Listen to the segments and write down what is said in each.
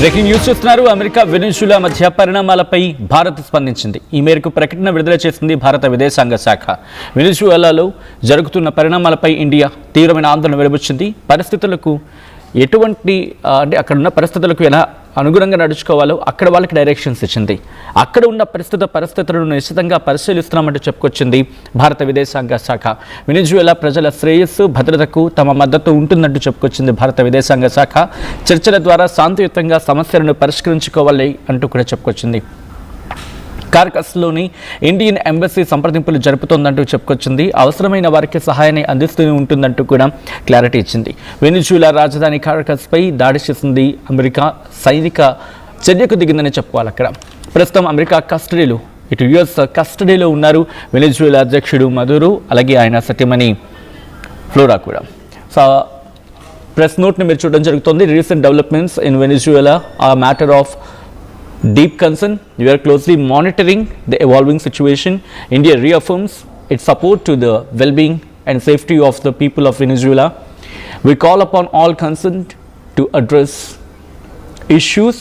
Breaking news చూస్తున్నారు. America Venezuela మధ్య పరిణామాలపై భారత్ స్పందించింది. ఈ మేరకు ప్రకటన విడుదల చేసింది భారత విదేశాంగ శాఖ. వెనిజులాలో జరుగుతున్న పరిణామాలపై ఇండియా తీవ్రమైన ఆందోళన వెలుబుచ్చింది. పరిస్థితులకు ఎటువంటి అంటే అక్కడున్న పరిస్థితులకు ఎలా అనుగుణంగా నడుచుకోవాలో అక్కడ వాళ్ళకి డైరెక్షన్స్ ఇచ్చింది. అక్కడ ఉన్న పరిస్థితులను నిశ్చితంగా పరిశీలిస్తున్నామంటూ చెప్పుకొచ్చింది భారత విదేశాంగ శాఖ. వెనిజులా ప్రజల శ్రేయస్సు భద్రతకు తమ మద్దతు ఉంటుందంటూ చెప్పుకొచ్చింది భారత విదేశాంగ శాఖ. చర్చల ద్వారా శాంతియుతంగా సమస్యలను పరిష్కరించుకోవాలి అంటూ కూడా చెప్పుకొచ్చింది. కార్కస్లోని ఇండియన్ ఎంబసీ సంప్రదింపులు జరుపుతోందంటూ చెప్పుకొచ్చింది. అవసరమైన వారికి సహాయాన్ని అందిస్తూ ఉంటుందంటూ కూడా క్లారిటీ ఇచ్చింది. వెనిజులా రాజధాని కార్కస్పై దాడి చేసింది అమెరికా. సైనిక చర్యకు దిగిందని చెప్పుకోవాలి. అక్కడ ప్రస్తుతం అమెరికా కస్టడీలో ఇటు యుఎస్ కస్టడీలో ఉన్నారు వెనిజులా అధ్యక్షుడు మదురో, అలాగే ఆయన సతీమణి ఫ్లోరా కూడా. సో ప్రెస్ నోట్ని మీరు చూడడం జరుగుతుంది. రీసెంట్ డెవలప్మెంట్స్ ఇన్ వెనిజులా ఆ matter of deep concern. We are closely monitoring the evolving situation. India reaffirms its support to the well-being and safety of the people of Venezuela. We call upon all concerned to address issues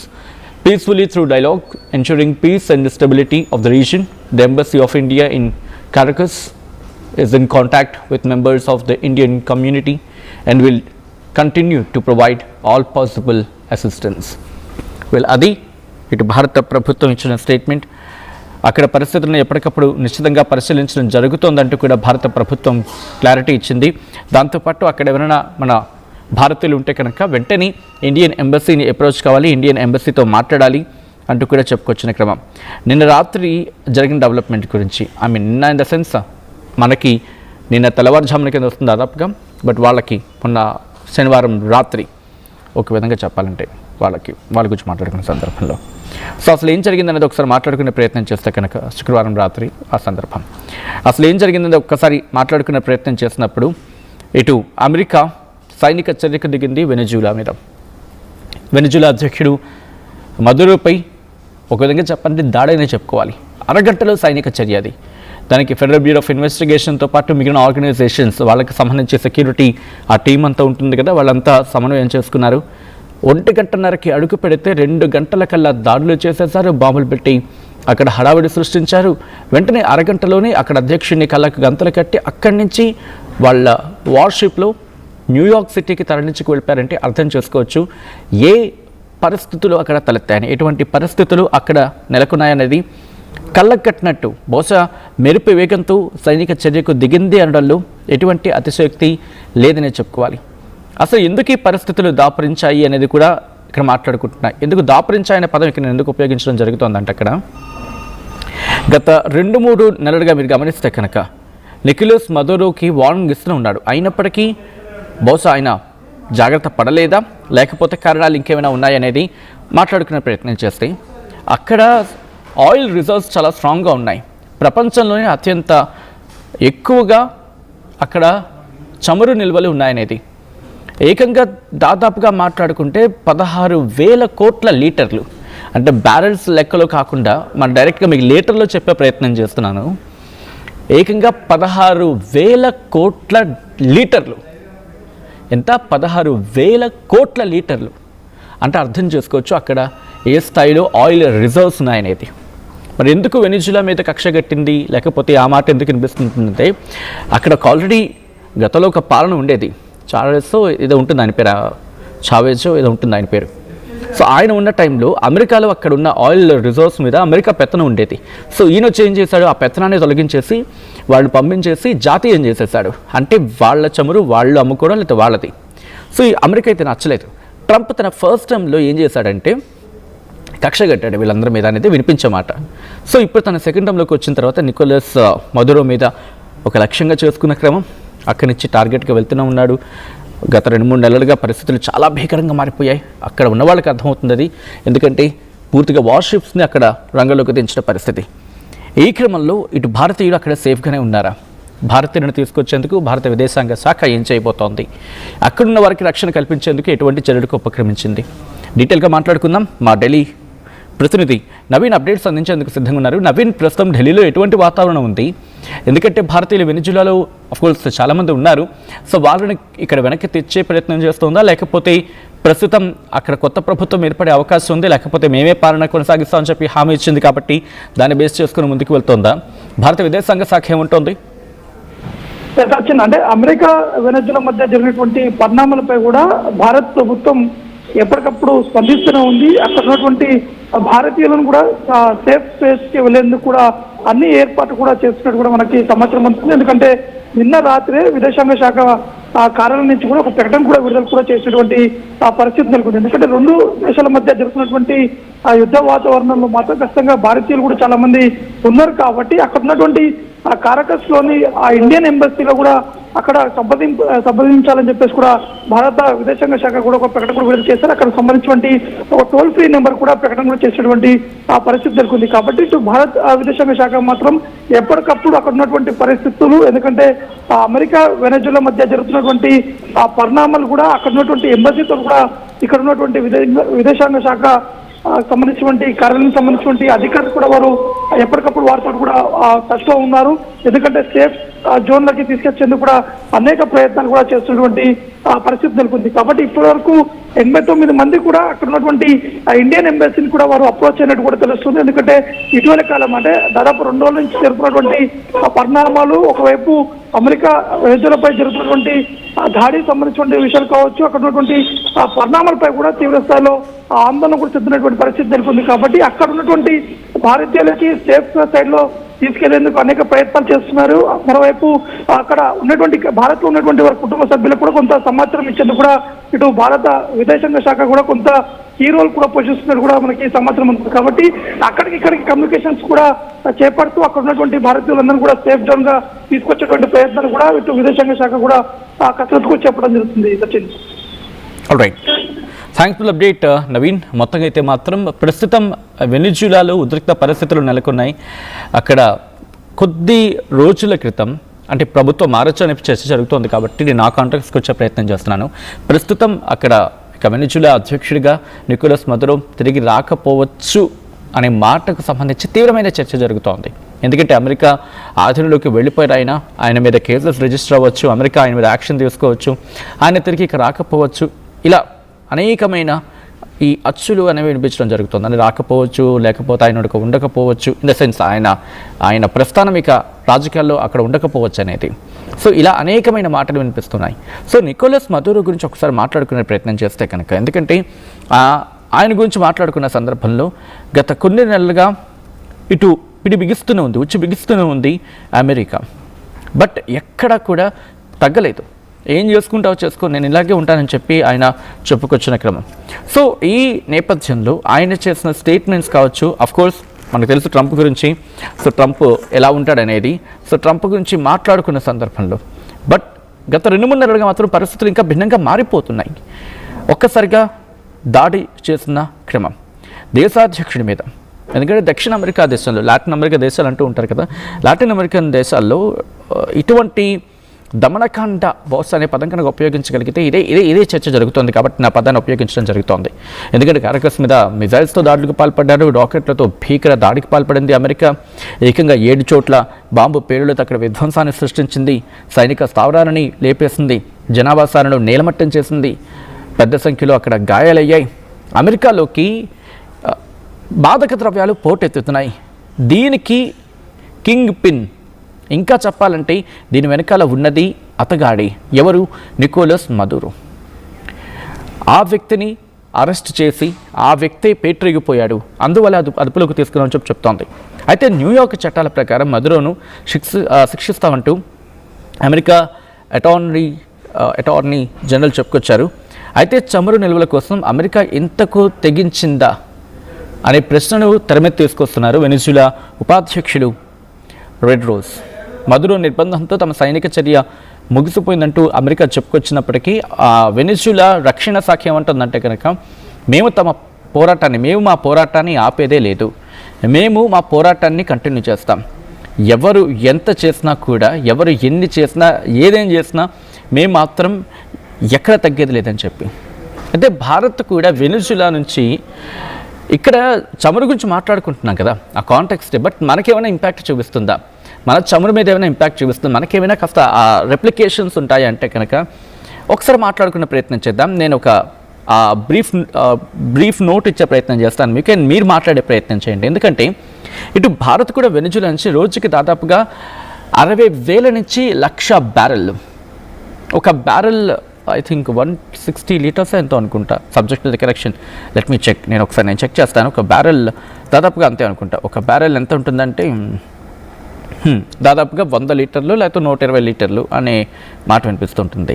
peacefully through dialogue, ensuring peace and stability of the region. The Embassy of India in Caracas is in contact with members of the Indian community and will continue to provide all possible assistance. Well, Adi, ఇటు భారత ప్రభుత్వం ఇచ్చిన statement. అక్కడ పరిస్థితులను ఎప్పటికప్పుడు నిశ్చితంగా పరిశీలించడం జరుగుతోందంటూ కూడా భారత ప్రభుత్వం క్లారిటీ ఇచ్చింది. దాంతోపాటు అక్కడ ఎవరైనా మన భారతీయులు ఉంటే కనుక వెంటనే ఇండియన్ ఎంబసీని అప్రోచ్ కావాలి, ఇండియన్ ఎంబసీతో మాట్లాడాలి అంటూ కూడా చెప్పుకొచ్చిన క్రమం. నిన్న రాత్రి జరిగిన డెవలప్మెంట్ గురించి, నిన్న ఇన్ ద సెన్స్ మనకి నిన్న తెల్లవారుజామున కింద వస్తుంది దాదాపుగా, బట్ వాళ్ళకి మొన్న శనివారం రాత్రి ఒక విధంగా చెప్పాలంటే వాళ్ళ గురించి మాట్లాడుకునే సందర్భంలో సో అసలు ఏం జరిగిందనేది ఒకసారి మాట్లాడుకునే ప్రయత్నం చేస్తే కనుక శుక్రవారం రాత్రి ఆ సందర్భం అసలు ఏం జరిగిందనేది ఒక్కసారి మాట్లాడుకునే ప్రయత్నం చేసినప్పుడు ఇటు అమెరికా సైనిక చర్యకు దిగింది వెనిజులా మీద. వెనిజులా అధ్యక్షుడు మదురోపై ఒక విధంగా చెప్పండి దాడైనా చెప్పుకోవాలి. అరగంటలో సైనిక చర్య అది. దానికి ఫెడరల్ బ్యూరో ఆఫ్ ఇన్వెస్టిగేషన్తో పాటు మిగిలిన ఆర్గనైజేషన్స్ వాళ్ళకి సంబంధించి సెక్యూరిటీ ఆ టీం అంతా ఉంటుంది కదా, వాళ్ళంతా సమన్వయం చేసుకున్నారు. 1 గంటన్నరకి అడుగు పెడితే 2 గంటల కల్లా దాడులు చేసేసారు, బాంబులు పెట్టి అక్కడ హడావిడి సృష్టించారు. వెంటనే అరగంటలోనే అక్కడ అధ్యక్షుడిని కళ్ళకు గంతలు కట్టి అక్కడి నుంచి వాళ్ళ వార్షిప్లో న్యూయార్క్ సిటీకి తరలించుకు వెళ్ళిపోయారంటే అర్థం చేసుకోవచ్చు ఏ పరిస్థితులు అక్కడ తలెత్తాయని, ఎటువంటి పరిస్థితులు అక్కడ నెలకొన్నాయనేది. కళ్ళకు కట్టినట్టు బహుశా మెరుపు వేగంతో సైనిక చర్యకు దిగింది అనడంలో ఎటువంటి అతిశయోక్తి లేదనే చెప్పుకోవాలి. అసలు ఎందుకు ఈ పరిస్థితులు దాపురించాయి అనేది కూడా ఇక్కడ మాట్లాడుకుంటున్నాయి. ఎందుకు దాపురించాయి అనే పదం ఇక్కడ ఎందుకు ఉపయోగించడం జరుగుతుందంటే అక్కడ గత 2-3 నెలలుగా మీరు గమనిస్తే కనుక నికోలస్ మదురోకి వార్నింగ్ ఇస్తూనే ఉన్నాడు. అయినప్పటికీ బహుశా ఆయన జాగ్రత్త పడలేదా, లేకపోతే కారణాలు ఇంకేమైనా ఉన్నాయనేది మాట్లాడుకునే ప్రయత్నం చేస్తే అక్కడ ఆయిల్ రిజర్వ్స్ చాలా స్ట్రాంగ్గా ఉన్నాయి. ప్రపంచంలోనే అత్యంత ఎక్కువగా అక్కడ చమురు నిల్వలు ఉన్నాయనేది. ఏకంగా దాదాపుగా మాట్లాడుకుంటే 16,000 కోట్ల లీటర్లు, అంటే బ్యారెల్స్ లెక్కలో కాకుండా మనం డైరెక్ట్గా మీకు లీటర్లో చెప్పే ప్రయత్నం చేస్తున్నాను. ఏకంగా 16,000 కోట్ల లీటర్లు. ఎంత? 16,000 కోట్ల లీటర్లు అంటే అర్థం చేసుకోవచ్చు అక్కడ ఏ స్థాయిలో ఆయిల్ రిజర్వ్స్ ఉన్నాయనేది. మరి ఎందుకు వెనిజులా మీద కక్ష కట్టింది, లేకపోతే ఆ మాట ఎందుకు వినిపిస్తుందంటే అక్కడ ఆల్రెడీ గతంలో ఒక పాలన ఉండేది. చావెజో ఏదో ఉంటుంది ఆయన పేరు, చావెజో ఏదో ఉంటుంది ఆయన పేరు. సో ఆయన ఉన్న టైంలో అమెరికాలో అక్కడ ఉన్న ఆయిల్ రిజర్వ్స్ మీద అమెరికా పెత్తనం ఉండేది. సో ఈయన వచ్చి ఏం చేశాడు, ఆ పెత్తనాన్ని తొలగించేసి వాళ్ళని పంపించేసి జాతీయం చేసేసాడు. అంటే వాళ్ళ చమురు వాళ్ళు అమ్ముకోవడం, లేకపోతే వాళ్ళది. సో ఈ అమెరికా అయితే నచ్చలేదు. ట్రంప్ తన ఫస్ట్ టైంలో ఏం చేశాడంటే కక్ష కట్టాడు వీళ్ళందరి మీద అనేది వినిపించే మాట. సో ఇప్పుడు తన సెకండ్ టైంలోకి వచ్చిన తర్వాత నికోలస్ మదురో మీద ఒక లక్ష్యంగా చేసుకున్న క్రమం, అక్కడి నుంచి టార్గెట్గా వెళ్తూనే ఉన్నాడు. గత 2-3 నెలలుగా పరిస్థితులు చాలా భీకరంగా మారిపోయాయి. అక్కడ ఉన్న వాళ్ళకి అర్థమవుతుంది అది, ఎందుకంటే పూర్తిగా వార్షిప్స్ని అక్కడ రంగంలోకి దించిన పరిస్థితి. ఈ క్రమంలో ఇటు భారతీయులు అక్కడ సేఫ్గానే ఉన్నారా? భారతీయులను తీసుకొచ్చేందుకు భారత విదేశాంగ శాఖ ఏం చేయబోతోంది? అక్కడున్న వారికి రక్షణ కల్పించేందుకు ఎటువంటి చర్యలకు ఉపక్రమించింది? డీటెయిల్గా మాట్లాడుకుందాం. మా ఢిల్లీ ప్రతినిధి నవీన్ అప్డేట్స్ అందించేందుకు సిద్ధంగా ఉన్నారు. నవీన్, ప్రస్తుతం ఢిల్లీలో ఎటువంటి వాతావరణం ఉంది? ఎందుకంటే భారతీయులు వెనిజులాలో ఆఫ్కోర్స్ చాలామంది ఉన్నారు. సో వాళ్ళని ఇక్కడ వెనక్కి తెచ్చే ప్రయత్నం చేస్తుందా, లేకపోతే ప్రస్తుతం అక్కడ కొత్త ప్రభుత్వం ఏర్పడే అవకాశం ఉంది, లేకపోతే మేమే పాలన కొనసాగిస్తామని చెప్పి హామీ ఇచ్చింది కాబట్టి దాన్ని బేస్ చేసుకుని ముందుకు వెళ్తోందా? భారత విదేశాంగ శాఖ ఏముంటుంది? సచిన్, అంటే అమెరికా వెనజులా మధ్య జరిగినటువంటి పరిణామాలపై కూడా భారత్ ప్రభుత్వం ఎప్పటికప్పుడు స్పందిస్తూనే ఉంది. అక్కడ ఉన్నటువంటి భారతీయులను కూడా సేఫ్ స్పేస్ కి వెళ్లేందుకు కూడా అన్ని ఏర్పాట్లు కూడా చేస్తున్నట్టు కూడా మనకి సమాచారం అందుతుంది. ఎందుకంటే నిన్న రాత్రే విదేశాంగ శాఖ కార్యాలయం నుంచి కూడా ఒక ప్రకటన కూడా విడుదల కూడా చేసినటువంటి పరిస్థితి నెలకొంది. ఎందుకంటే రెండు దేశాల మధ్య జరుగుతున్నటువంటి యుద్ధ వాతావరణంలో మాత్రం ఖచ్చితంగా భారతీయులు కూడా చాలా మంది ఉన్నారు కాబట్టి అక్కడ ఉన్నటువంటి కారకస్ లోని ఇండియన్ ఎంబసీలో కూడా అక్కడ సంప్రదించాలని చెప్పేసి కూడా భారత విదేశాంగ శాఖ కూడా ఒక ప్రకటన కూడా విడుదల చేశారు. అక్కడ సంబంధించినటువంటి ఒక టోల్ ఫ్రీ నెంబర్ కూడా ప్రకటన కూడా చేసినటువంటి పరిస్థితి నెలకొంది. కాబట్టి ఇటు భారత విదేశాంగ శాఖ మాత్రం ఎప్పటికప్పుడు అక్కడ ఉన్నటువంటి పరిస్థితులు, ఎందుకంటే అమెరికా వెనజులా మధ్య జరుగుతున్నటువంటి పరిణామాలు కూడా అక్కడ ఉన్నటువంటి ఎంబసీతో కూడా ఇక్కడ ఉన్నటువంటి విదేశాంగ శాఖ సంబంధించినటువంటి కార్యాలయం సంబంధించినటువంటి అధికారులు కూడా వారు ఎప్పటికప్పుడు వారితో కూడా టచ్ లో ఉన్నారు. ఎందుకంటే సేఫ్ జోన్లకి తీసుకొచ్చేందుకు కూడా అనేక ప్రయత్నాలు కూడా చేస్తున్నటువంటి పరిస్థితి నెలకొంది. కాబట్టి ఇప్పటి వరకు 89 మంది కూడా అక్కడ ఉన్నటువంటి ఇండియన్ ఎంబసీని కూడా వారు అప్రోచ్ అయినట్టు కూడా తెలుస్తుంది. ఎందుకంటే ఇటీవల కాలం అంటే దాదాపు 2 రోజుల నుంచి జరుగుతున్నటువంటి పరిణామాలు, ఒకవైపు అమెరికా వెనజులాపై జరుగుతున్నటువంటి దాడికి సంబంధించినటువంటి విషయాలు కావచ్చు, అక్కడ ఉన్నటువంటి పరిణామాలపై కూడా తీవ్ర స్థాయిలో ఆందోళన కూడా చెందినటువంటి పరిస్థితి నెలకొంది. కాబట్టి అక్కడ ఉన్నటువంటి భారతీయులకి సేఫ్ సైడ్ లో తీసుకెళ్లేందుకు అనేక ప్రయత్నాలు చేస్తున్నారు. మరోవైపు అక్కడ ఉన్నటువంటి భారత్ లో ఉన్నటువంటి వారి కుటుంబ సభ్యులకు కూడా కొంత సమాచారం ఇచ్చేందుకు కూడా ఇటు భారత విదేశాంగ శాఖ కూడా కొంత కీ రోల్ కూడా పోషిస్తున్నట్టు కూడా మనకి సమాచారం ఉంటుంది. కాబట్టి అక్కడికి ఇక్కడికి కమ్యూనికేషన్స్ కూడా చేపడుతూ అక్కడ ఉన్నటువంటి భారతీయులందరూ కూడా సేఫ్ జోన్ గా తీసుకొచ్చేటువంటి ప్రయత్నాలు కూడా ఇటు విదేశాంగ శాఖ కూడా కసరత్తుకు చెప్పడం జరుగుతుంది. Sachin, alright, thanks full update Naveen. మొత్తంగా అయితే మాత్రం ప్రస్తుతం వెనిజులాలో ఉద్రిక్త పరిస్థితులు నెలకొన్నాయి. అక్కడ కొద్ది రోజుల క్రితం అంటే ప్రభుత్వం మారచ్చు అనే చర్చ జరుగుతోంది కాబట్టి నేను ఆ కాంటాక్ట్స్కి వచ్చే ప్రయత్నం చేస్తున్నాను. ప్రస్తుతం అక్కడ వెనిజులా అధ్యక్షుడిగా నికోలస్ మదురో తిరిగి రాకపోవచ్చు అనే మాటకు సంబంధించి తీవ్రమైన చర్చ జరుగుతోంది. ఎందుకంటే అమెరికా ఆధీనంలోకి వెళ్ళిపోయారు, ఆయన మీద కేసెస్ రిజిస్టర్ అవ్వచ్చు, అమెరికా ఆయన మీద యాక్షన్ తీసుకోవచ్చు, ఆయన తిరిగి ఇక రాకపోవచ్చు, ఇలా అనేకమైన ఈ అచ్చులు అనేవి వినిపించడం జరుగుతుంది. అని రాకపోవచ్చు, లేకపోతే ఆయన ఉండకపోవచ్చు, ఇన్ ద సెన్స్ ఆయన ప్రస్థానం ఇక రాజకీయాల్లో అక్కడ ఉండకపోవచ్చు అనేది. సో ఇలా అనేకమైన మాటలు వినిపిస్తున్నాయి. సో నికోలస్ మదురో గురించి ఒకసారి మాట్లాడుకునే ప్రయత్నం చేస్తే కనుక, ఎందుకంటే ఆయన గురించి మాట్లాడుకున్న సందర్భంలో గత కొన్ని నెలలుగా ఇటు బిగిస్తూనే ఉంది, ఉచ్చి బిగిస్తూనే ఉంది అమెరికా. బట్ ఎక్కడా కూడా తగ్గలేదు. ఏం చేసుకుంటావో చేసుకో, నేను ఇలాగే ఉంటానని చెప్పి ఆయన చెప్పుకొచ్చిన క్రమం. సో ఈ నేపథ్యంలో ఆయన చేసిన స్టేట్మెంట్స్ కావచ్చు, అఫ్కోర్స్ మనకు తెలుసు ట్రంప్ గురించి, సో ట్రంప్ ఎలా ఉంటాడనేది, సో ట్రంప్ గురించి మాట్లాడుకున్న సందర్భంలో బట్ గత 2-3 నెలలుగా మాత్రం పరిస్థితులు ఇంకా భిన్నంగా మారిపోతున్నాయి. ఒక్కసారిగా దాడి చేసిన క్రమం దేశాధ్యక్షుడి మీద, ఎందుకంటే దక్షిణ అమెరికా దేశంలో, లాటిన్ అమెరికా దేశాలు అంటూ ఉంటారు కదా, లాటిన్ అమెరికన్ దేశాల్లో ఇటువంటి దమనకాండ బాస్ అనే పదం కనుక ఉపయోగించగలిగితే ఇదే చర్చ జరుగుతుంది. కాబట్టి నా పదాన్ని ఉపయోగించడం జరుగుతోంది. ఎందుకంటే కారకస్ మీద మిజైల్స్తో దాడులకు పాల్పడ్డారు, రాకెట్లతో భీకర దాడికి పాల్పడింది అమెరికా. ఏకంగా 7 చోట్ల బాంబు పేలులతో అక్కడ విధ్వంసాన్ని సృష్టించింది, సైనిక స్థావరాలని లేపేసింది, జనావాసాలను నేలమట్టం చేసింది, పెద్ద సంఖ్యలో అక్కడ గాయాలయ్యాయి. అమెరికాలోకి మాదక ద్రవ్యాలు పోటెత్తుతున్నాయి. దీనికి కింగ్ పిన్, ఇంకా చెప్పాలంటే దీని వెనకాల ఉన్నది అతగాడి, ఎవరు? Nicolas Maduro. ఆ వ్యక్తిని అరెస్ట్ చేసి ఆ వ్యక్తే పేట్రేగిపోయాడు, అందువల్ల అదుపులోకి తీసుకున్నామని చెప్తోంది. అయితే న్యూయార్క్ చట్టాల ప్రకారం మదురోను శిక్షిస్తామంటూ అమెరికా అటార్నీ జనరల్ చెప్పుకొచ్చారు. అయితే చమురు నిల్వల కోసం అమెరికా ఇంతకు తెగించిందా అనే ప్రశ్నను తెరమెత్తి తీసుకొస్తున్నారు వెనిజులా ఉపాధ్యక్షుడు రెడ్ రోజ్. మదురో నిర్బంధంతో తమ సైనిక చర్య ముగిసిపోయిందంటూ అమెరికా చెప్పుకొచ్చినప్పటికీ వెనిజులా రక్షణ శాఖ ఏమంటుందంటే కనుక, మేము మా పోరాటాన్ని ఆపేదే లేదు, మేము మా పోరాటాన్ని కంటిన్యూ చేస్తాం, ఎవరు ఎంత చేసినా కూడా, ఎవరు ఎన్ని చేసినా, ఏదేం చేసినా మేము మాత్రం ఎక్కడ తగ్గేది లేదని చెప్పి. అయితే భారత్ కూడా వెనిజులా నుంచి, ఇక్కడ చమురు గురించి మాట్లాడుకుంటున్నాం కదా ఆ కాంటెక్స్ట్, బట్ మనకేమైనా ఇంపాక్ట్ చూపిస్తుందా, మన చమురు మీద ఏమైనా ఇంపాక్ట్ చూపిస్తుంది, మనకేమైనా కాస్త రెప్లికేషన్స్ ఉంటాయి అంటే కనుక ఒకసారి మాట్లాడుకునే ప్రయత్నం చేద్దాం. నేను ఒక బ్రీఫ్ నోట్ ఇచ్చే ప్రయత్నం చేస్తాను మీకు, అండ్ మీరు మాట్లాడే ప్రయత్నం చేయండి. ఎందుకంటే ఇటు భారత్ కూడా వెనిజులా నుంచి రోజుకి దాదాపుగా 60,000 నుంచి 1,00,000 బ్యారెల్, ఒక బ్యారెల్ ఐ థింక్ 160 లీటర్స్ ఎంతో అనుకుంటా, subject to the correction, let me check, నేను చెక్ చేస్తాను. ఒక బ్యారెల్ దాదాపుగా అంతే అనుకుంటా. ఒక బ్యారెల్ ఎంత ఉంటుందంటే దాదాపుగా 100 లీటర్లు లేకపోతే 120 లీటర్లు అనే మాట వినిపిస్తుంటుంది.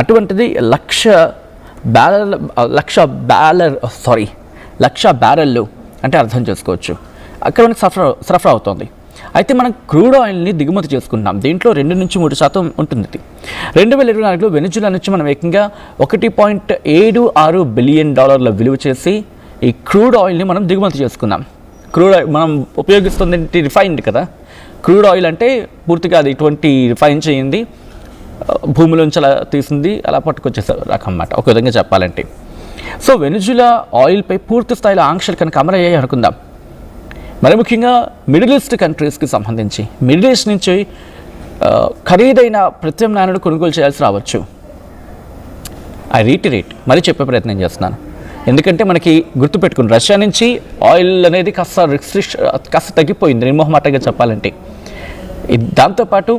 అటువంటిది 1,00,000 బ్యారెళ్ళు అంటే అర్థం చేసుకోవచ్చు అక్కడ మనకి సరఫరా అవుతుంది. అయితే మనం క్రూడ్ ఆయిల్ని దిగుమతి చేసుకుంటున్నాం, దీంట్లో 2-3% ఉంటుంది. 2024లో వెనిజులా నుంచి మనం ఏకంగా $1.76 బిలియన్ విలువ చేసి ఈ క్రూడ్ ఆయిల్ని మనం దిగుమతి చేసుకున్నాం. క్రూడ్ ఆయిల్ మనం ఉపయోగిస్తుంది రిఫైన్డ్ కదా, క్రూడ్ ఆయిల్ అంటే పూర్తిగా అది రిఫైన్ చేయింది, భూమిలోంచి అలా తీసింది, అలా పట్టుకొచ్చేసే రకం అన్నమాట ఒక విధంగా చెప్పాలంటే. సో వెనిజులా ఆయిల్పై పూర్తి స్థాయిలో ఆంక్షలు కనుక అమలయ్యాయి అనుకుందాం. మరి ముఖ్యంగా మిడిల్ ఈస్ట్ కంట్రీస్కి సంబంధించి మిడిల్ ఈస్ట్ నుంచి ఖరీదైన ప్రత్యామ్నాయాలను కొనుగోలు చేయాల్సి రావచ్చు. ఐ రీటరేట్ మరీ చెప్పే ప్రయత్నం చేస్తున్నాను, ఎందుకంటే మనకి గుర్తుపెట్టుకుని రష్యా నుంచి ఆయిల్ అనేది కాస్త తగ్గిపోయింది నిర్మోహమాటంగా చెప్పాలంటే. దాంతోపాటు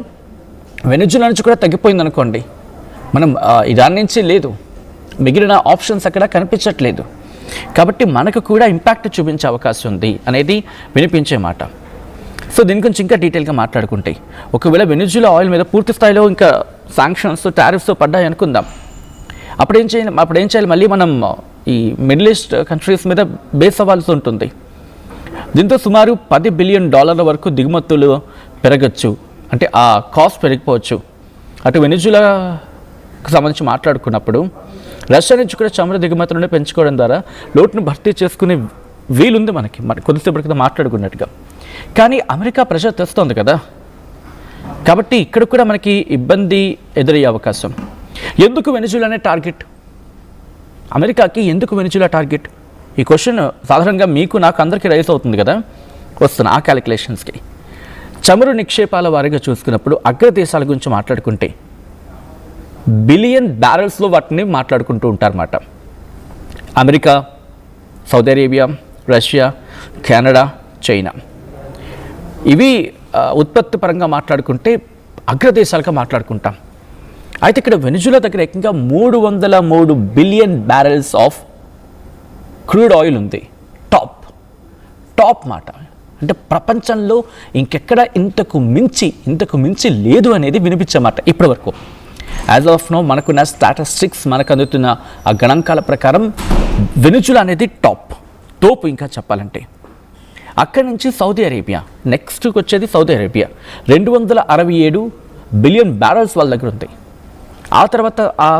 వెనిజులా నుంచి కూడా తగ్గిపోయింది అనుకోండి, మనం ఇరాన్ నుంచి లేదు, మిగిలిన ఆప్షన్స్ అక్కడ కనిపించట్లేదు. కాబట్టి మనకు కూడా ఇంపాక్ట్ చూపించే అవకాశం ఉంది అనేది వినిపించే మాట. సో దీని గురించి ఇంకా డీటెయిల్గా మాట్లాడుకుంటే, ఒకవేళ వెనిజులా ఆయిల్ మీద పూర్తి స్థాయిలో ఇంకా శాంక్షన్స్ టారిఫ్స్ పడ్డాయి అనుకుందాం, అప్పుడు ఏం చేయాలి మళ్ళీ మనం ఈ మిడిల్ ఈస్ట్ కంట్రీస్ మీద బేస్ అవ్వాల్సి ఉంటుంది. దీంతో సుమారు $10 బిలియన్ వరకు దిగుమతులు పెరగచ్చు, అంటే ఆ కాస్ట్ పెరిగిపోవచ్చు. అటు వెనిజులాకు సంబంధించి మాట్లాడుకున్నప్పుడు రష్యా నుంచి కూడా చమురు దిగుమతులను పెంచుకోవడం ద్వారా లోటును భర్తీ చేసుకునే వీలుంది మనకి కొద్దిసేపటి కింద మాట్లాడుకున్నట్టుగా. కానీ అమెరికా ప్రెషర్ తెస్తోంది కదా, కాబట్టి ఇక్కడ కూడా మనకి ఇబ్బంది ఎదురయ్యే అవకాశం. ఎందుకు వెనిజులానే టార్గెట్? అమెరికాకి ఎందుకు వెనిజులా టార్గెట్? ఈ క్వశ్చన్ సాధారణంగా మీకు నాకు అందరికీ రైజ్ అవుతుంది కదా. వస్తున్న ఆ క్యాలిక్యులేషన్స్కి చమురు నిక్షేపాల వారీగా చూసుకున్నప్పుడు అగ్రదేశాల గురించి మాట్లాడుకుంటే బిలియన్ బ్యారెల్స్లో వాటిని మాట్లాడుకుంటూ ఉంటారన్నమాట. America, Saudi Arabia, Russia, Canada, China, ఇవి ఉత్పత్తి పరంగా మాట్లాడుకుంటే అగ్రదేశాలుగా మాట్లాడుకుంటాం. అయితే ఇక్కడ వెనిజులా దగ్గర ఏకంగా 303 billion barrels of crude oil ఉంది. టాప్ మాట, అంటే ప్రపంచంలో ఇంకెక్కడ ఇంతకు మించి లేదు అనేది వినిపించమాట ఇప్పటి వరకు. యాజ్ ఆఫ్ నో మనకున్న స్టాటిస్టిక్స్, మనకు అందుతున్న ఆ గణాంకాల ప్రకారం వెనిజులా అనేది తోపు ఇంకా చెప్పాలంటే. అక్కడి నుంచి సౌదీ అరేబియా, నెక్స్ట్కి వచ్చేది సౌదీ అరేబియా 267 బిలియన్ బ్యారెల్స్ వాళ్ళ దగ్గర ఉంది. ఆ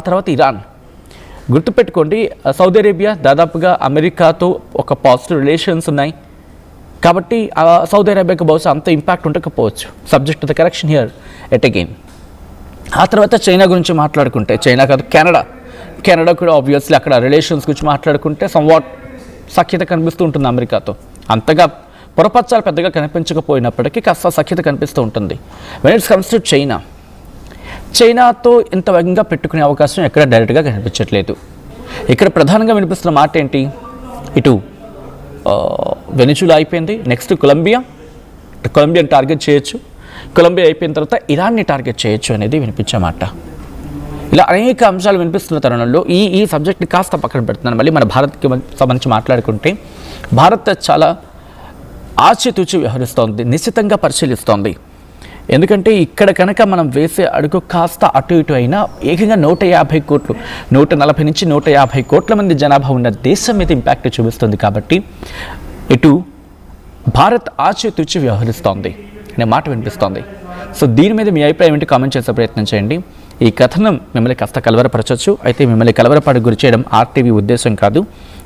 తర్వాత ఇరాన్. గుర్తుపెట్టుకోండి, సౌదీ అరేబియా దాదాపుగా అమెరికాతో ఒక పాజిటివ్ రిలేషన్స్ ఉన్నాయి కాబట్టి సౌదీ అరేబియాకి బహుశా అంత ఇంపాక్ట్ ఉండకపోవచ్చు, subject to the correction here at again. ఆ తర్వాత చైనా గురించి మాట్లాడుకుంటే, చైనా కాదు కెనడా కూడా ఆబ్వియస్లీ అక్కడ రిలేషన్స్ గురించి మాట్లాడుకుంటే సమ్వాట్ సఖ్యత కనిపిస్తూ ఉంటుంది అమెరికాతో. అంతగా పొరపచ్చాలు పెద్దగా కనిపించకపోయినప్పటికీ కాస్త సఖ్యత కనిపిస్తూ ఉంటుంది. వెన్ ఇట్స్ కమ్స్ టు చైనాతో ఇంత వేగంగా పెట్టుకునే అవకాశం ఎక్కడ డైరెక్ట్గా కనిపించట్లేదు. ఇక్కడ ప్రధానంగా వినిపిస్తున్న మాట ఏంటి? ఇటు వెనిజులా అయిపోయింది, నెక్స్ట్ కొలంబియాని టార్గెట్ చేయొచ్చు, కొలంబియా అయిపోయిన తర్వాత ఇరాన్ని టార్గెట్ చేయొచ్చు అనేది వినిపించే మాట. ఇలా అనేక అంశాలు వినిపిస్తున్న తరుణంలో ఈ సబ్జెక్ట్ని కాస్త పక్కన పెడుతున్నాను. మళ్ళీ మన భారత్కి సంబంధించి మాట్లాడుకుంటే, భారత్ చాలా ఆచితూచి వ్యవహరిస్తోంది, నిశ్చితంగా పరిశీలిస్తోంది. ఎందుకంటే ఇక్కడ కనుక మనం వేసే అడుగు కాస్త అటు ఇటు అయినా ఏకంగా 150 కోట్లు, 140 నుంచి 150 కోట్ల మంది జనాభా ఉన్న దేశం మీద ఇంపాక్ట్ చూపిస్తుంది. కాబట్టి ఇటు భారత్ ఆచితూచి వ్యవహరిస్తోంది అనే మాట వినిపిస్తోంది. సో దీని మీద మీ అభిప్రాయం ఏంటి? కామెంట్ చేసే ప్రయత్నం చేయండి. ఈ కథనం మిమ్మల్ని కాస్త కలవరపరచవచ్చు, అయితే మిమ్మల్ని కలవరపాటు గురి చేయడం ఆర్టీవీ ఉద్దేశం కాదు.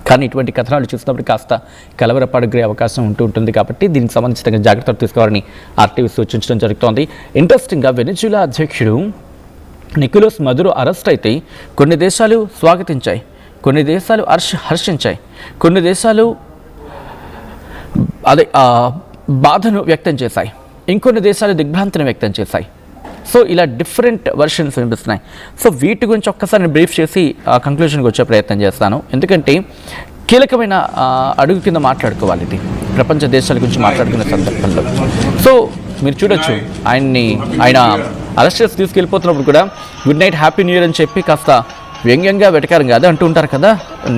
కానీ ఇటువంటి కథనాలు చూసినప్పుడు కాస్త కలవరపాటు గురే అవకాశం ఉంటుంది. కాబట్టి దీనికి సంబంధించిన జాగ్రత్తలు తీసుకోవాలని ఆర్టీవీ సూచించడం జరుగుతోంది. ఇంట్రెస్టింగ్గా వెనిజులా అధ్యక్షుడు నికోలస్ మదురో అరెస్ట్ అయితే కొన్ని దేశాలు స్వాగతించాయి, కొన్ని దేశాలు హర్షించాయి, కొన్ని దేశాలు బాధను వ్యక్తం చేశాయి, ఇంకొన్ని దేశాలు దిగ్భ్రాంతిని వ్యక్తం చేశాయి. సో ఇలా డిఫరెంట్ వర్షన్స్ వినిపిస్తున్నాయి. సో వీటి గురించి ఒక్కసారి నేను బ్రీఫ్ చేసి కంక్లూషన్కి వచ్చే ప్రయత్నం చేస్తాను. ఎందుకంటే కీలకమైన అడుగు కింద మాట్లాడుకోవాలి ఇది ప్రపంచ దేశాల గురించి మాట్లాడుకునే సందర్భంలో. సో మీరు చూడొచ్చు ఆయన అరెస్ట్ చేసి తీసుకెళ్ళిపోతున్నప్పుడు కూడా good night happy new year అని చెప్పి కాస్త వ్యంగ్యంగా వెటకారంగా అదే అంటూ ఉంటారు కదా,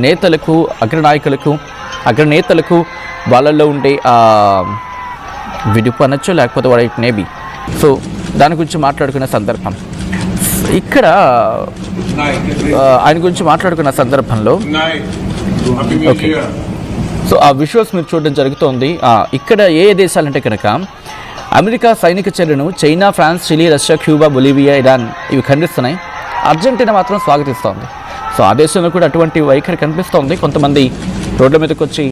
నేతలకు అగ్రనేతలకు వాళ్ళల్లో ఉండే విడుపు అనొచ్చు, లేకపోతే వాడు ఇట్ మేబీ. సో దాని గురించి మాట్లాడుకునే సందర్భం ఇక్కడ ఆయన గురించి మాట్లాడుకున్న సందర్భంలో ఓకే. సో ఆ విజువల్స్ మీరు చూడడం జరుగుతోంది. ఇక్కడ ఏ దేశాలంటే కనుక అమెరికా సైనిక చర్యను China, France, Chile, Russia, Cuba, Bolivia, Iran ఇవి ఖండిస్తున్నాయి. అర్జెంటీనా మాత్రం స్వాగతిస్తోంది. సో ఆ దేశంలో కూడా అటువంటి వైఖరి కనిపిస్తోంది. కొంతమంది రోడ్ల మీదకి వచ్చి